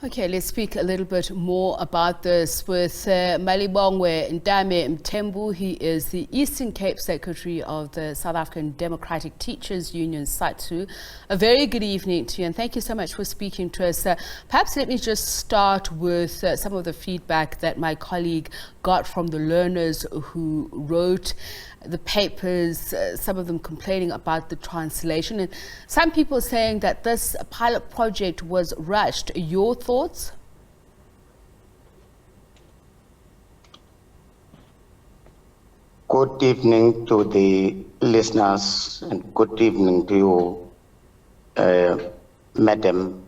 Okay, let's speak a little bit more about this with Malibongwe Ntame Mthembu. He is the Eastern Cape Secretary of the South African Democratic Teachers Union, SADTU. A very good evening to you, and thank you so much for speaking to us. Perhaps let me just start with some of the feedback that my colleague got from the learners who wrote the papers, some of them complaining about the translation, and some people saying that this pilot project was rushed. Your thoughts? Good evening to the listeners and good evening to you, Madam.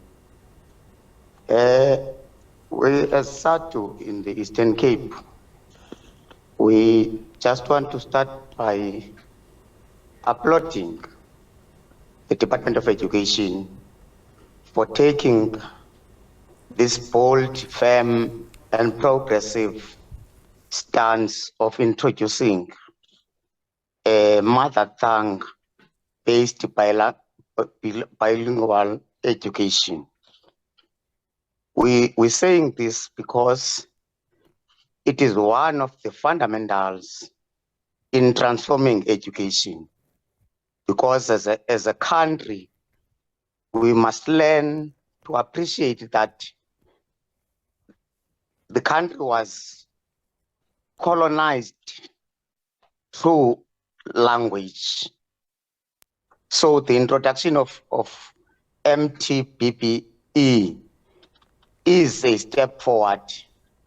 We as SADTU in the Eastern Cape, we just want to start by applauding the Department of Education for taking this bold, firm, and progressive stance of introducing a mother tongue-based bilingual education. We're saying this because it is one of the fundamentals in transforming education. Because as a country, we must learn to appreciate that the country was colonized through language. So the introduction of MTBBE is a step forward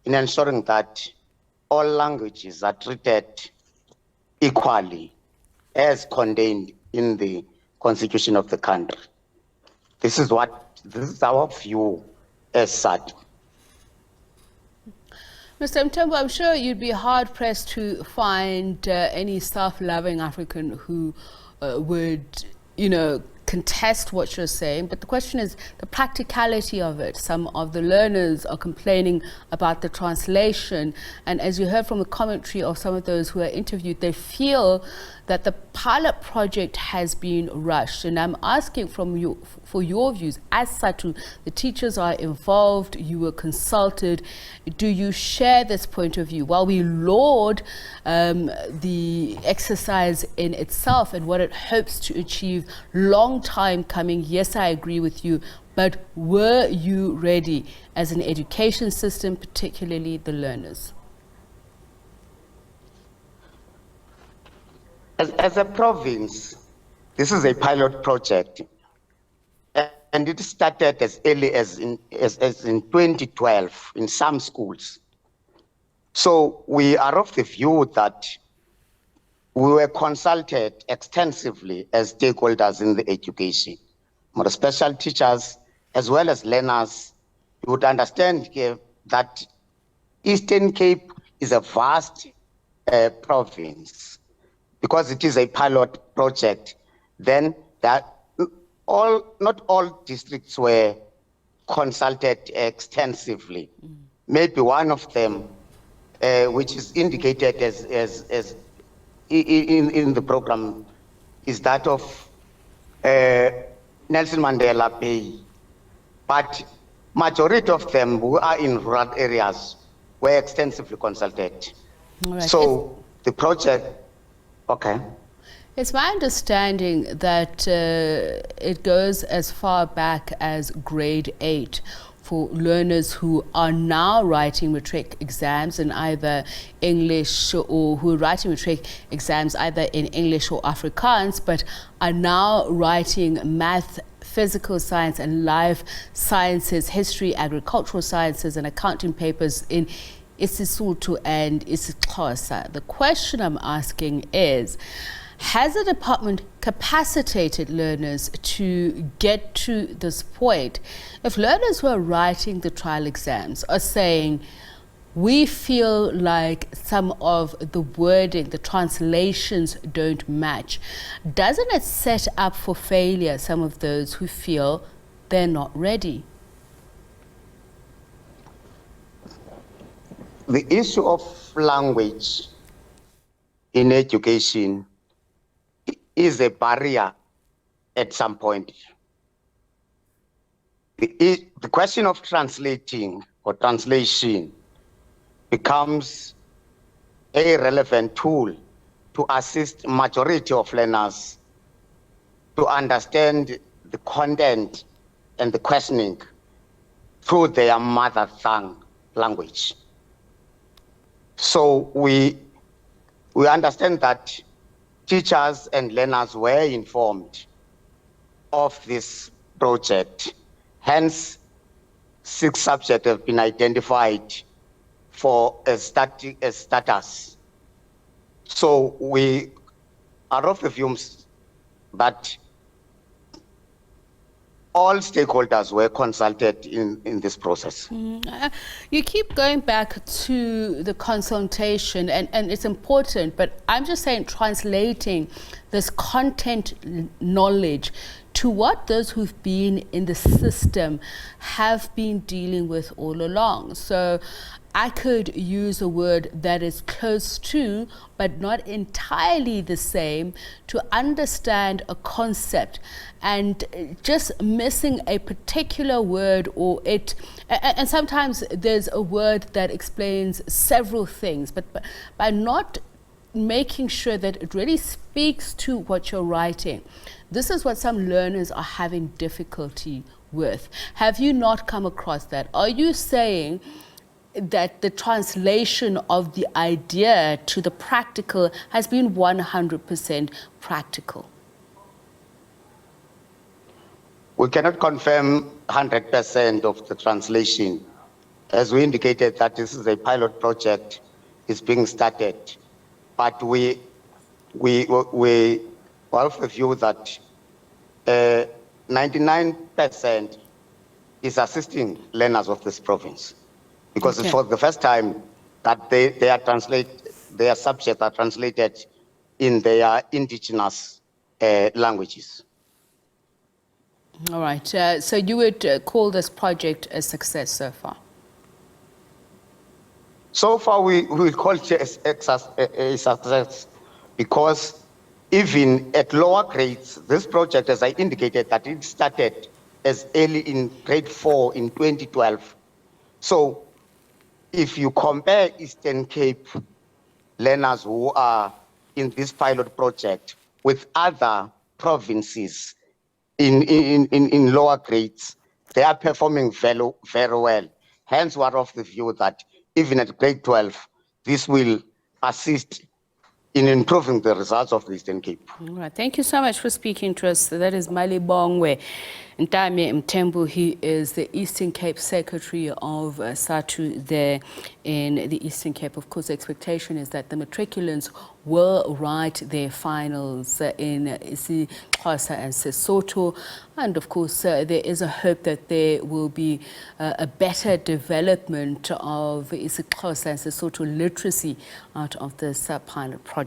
in ensuring that all languages are treated equally as contained in the constitution of the country. This is our view as SADTU. Mr. Mthembu, I'm sure you'd be hard-pressed to find any self-loving African who would, contest what you're saying. But the question is the practicality of it. Some of the learners are complaining about the translation. And as you heard from the commentary of some of those who are interviewed, they feel that the pilot project has been rushed. And I'm asking from you for your views. As SADTU, the teachers are involved, you were consulted. Do you share this point of view? While we laud the exercise in itself and what it hopes to achieve, long time coming, yes, I agree with you, but were you ready as an education system, particularly the learners? As a province, this is a pilot project, and it started as early as in 2012 in some schools. So we are of the view that we were consulted extensively as stakeholders in the education. More special teachers as well as learners, you would understand that Eastern Cape is a vast province. Because it is a pilot project, then not all districts were consulted extensively. Maybe one of them, which is indicated as in the program, is that of Nelson Mandela Bay. But majority of them who are in rural areas were extensively consulted. Right. So the project. Okay. It's my understanding that it goes as far back as grade 8 for learners who are now writing matric exams in either English, or who are writing matric exams either in English or Afrikaans, but are now writing math, physical science and life sciences, history, agricultural sciences and accounting papers in isiSotho and isiXhosa. The question I'm asking is, has the department capacitated learners to get to this point? If learners who are writing the trial exams are saying, we feel like some of the wording, the translations don't match, doesn't it set up for failure some of those who feel they're not ready? The issue of language in education is a barrier at some point. the question of translating or translation becomes a relevant tool to assist majority of learners to understand the content and the questioning through their mother tongue language. So we understand that teachers and learners were informed of this project. Hence, 6 subjects have been identified for a status. So we are of the view that all stakeholders were consulted in this process. You keep going back to the consultation, and it's important, but I'm just saying translating this content knowledge to what those who've been in the system have been dealing with all along. So I could use a word that is close to, but not entirely the same, to understand a concept, and just missing a particular word or it, and sometimes there's a word that explains several things, but by not making sure that it really speaks to what you're writing. This is what some learners are having difficulty with. Have you not come across that? Are you saying that the translation of the idea to the practical has been 100% practical? We cannot confirm 100% of the translation. As we indicated that this is a pilot project, is being started, but we are of the view that 99% is assisting learners of this province, because it's for the first time that their subjects are translated in their indigenous languages. All right, so you would call this project a success so far? So far, we call it a success, because even at lower grades, this project, as I indicated, that it started as early in grade 4 in 2012. So if you compare Eastern Cape learners who are in this pilot project with other provinces in lower grades, they are performing very, very well. Hence, we are of the view that even at grade 12, this will assist in improving the results of the Eastern Cape. All right. Thank you so much for speaking to us. That is Malibongwe Ntame Mthembu. He is the Eastern Cape Secretary of SADTU there in the Eastern Cape. Of course, the expectation is that the matriculants will write their finals in isiXhosa and Sesotho. And of course, there is a hope that there will be a better development of isiXhosa and Sesotho literacy out of this pilot project.